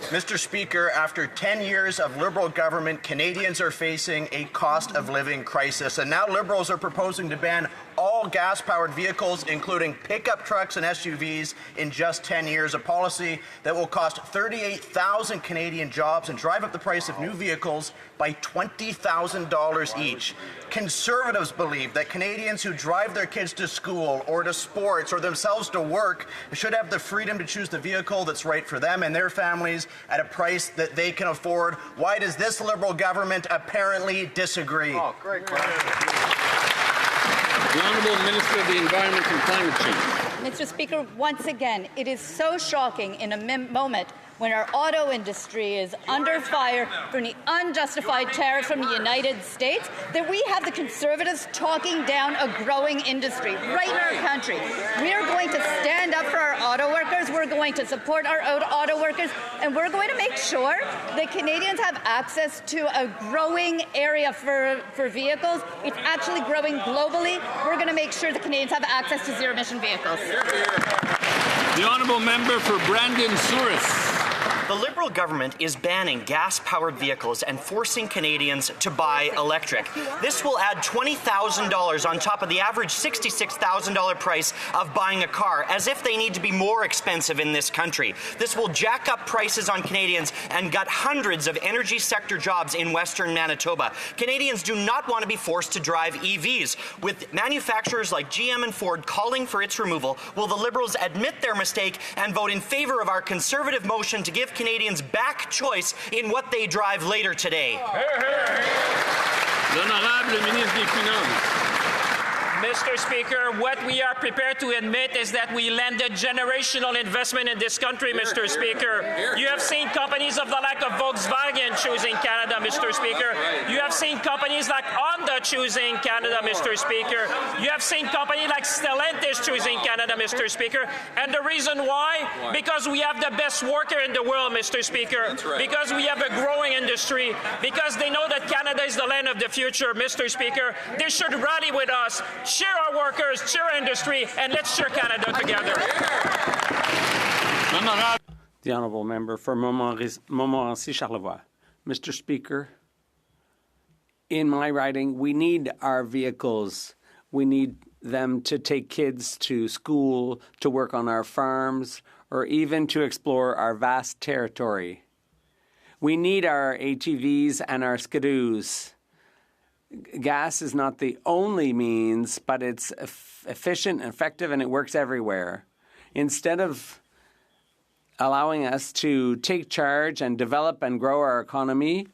Mr. Speaker, after 10 years of Liberal government, Canadians are facing a cost of living crisis. And now Liberals are proposing to ban all gas-powered vehicles, including pickup trucks and SUVs, in just 10 years, a policy that will cost 38,000 Canadian jobs and drive up the price of new vehicles by $20,000 each. Conservatives believe that Canadians who drive their kids to school or to sports or themselves to work should have the freedom to choose the vehicle that's right for them and their families at a price that they can afford. Why does this Liberal government apparently disagree? Oh, great question. The Honourable Minister of the Environment and Climate Change. Mr. Speaker, once again, it is so shocking in a moment when our auto industry is under fire from the unjustified tariff from the United States that we have the Conservatives talking down a growing industry right in our country. We are going to stand up for our auto workers, we're going to support our auto workers, and we're going to make sure that Canadians have access to a growing area for vehicles. It's actually growing globally. We're going to make sure that Canadians have access to zero-emission vehicles. The Honourable Member for Brandon-Souris. The Liberal government is banning gas-powered vehicles and forcing Canadians to buy electric. This will add $20,000 on top of the average $66,000 price of buying a car, as if they need to be more expensive in this country. This will jack up prices on Canadians and gut hundreds of energy sector jobs in Western Manitoba. Canadians do not want to be forced to drive EVs. With manufacturers like GM and Ford calling for its removal, will the Liberals admit their mistake and vote in favour of our Conservative motion to give Canadians back choice in what they drive later today? L'Honorable Ministre des Finances. Mr. Speaker, what we are prepared to admit is that we landed generational investment in this country, Mr. Speaker. You have seen companies of the like of Volkswagen choosing Canada, Mr. Speaker. You have seen companies like Honda choosing Canada, Mr. Speaker. You have seen companies like Stellantis choosing Canada, Mr. Speaker. And the reason why? Because we have the best worker in the world, Mr. Speaker. Because we have a growing industry. Because they know that Canada is the land of the future, Mr. Speaker. They should rally with us. Cheer our workers, cheer our industry, and let's cheer Canada together. The Honourable Member for Montmorency-Charlevoix. Mr. Speaker, in my riding, we need our vehicles. We need them to take kids to school, to work on our farms, or even to explore our vast territory. We need our ATVs and our skidoos. Gas is not the only means, but it's efficient and effective, and it works everywhere. Instead of allowing us to take charge and develop and grow our economy,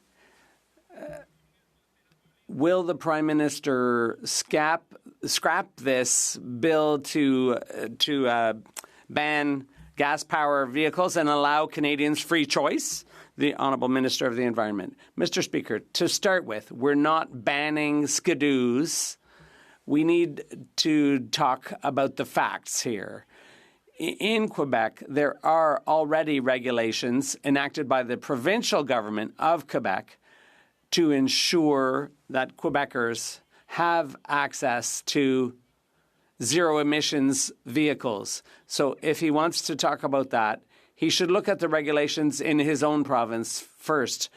will the Prime Minister scrap this bill to ban gas-powered vehicles and allow Canadians free choice? The Honourable Minister of the Environment. Mr. Speaker, to start with, we're not banning skidoos. We need to talk about the facts here. In Quebec, there are already regulations enacted by the provincial government of Quebec to ensure that Quebecers have access to zero-emissions vehicles. So if he wants to talk about that, he should look at the regulations in his own province first,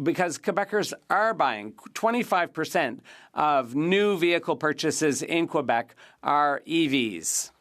because Quebecers are buying. 25% of new vehicle purchases in Quebec are EVs.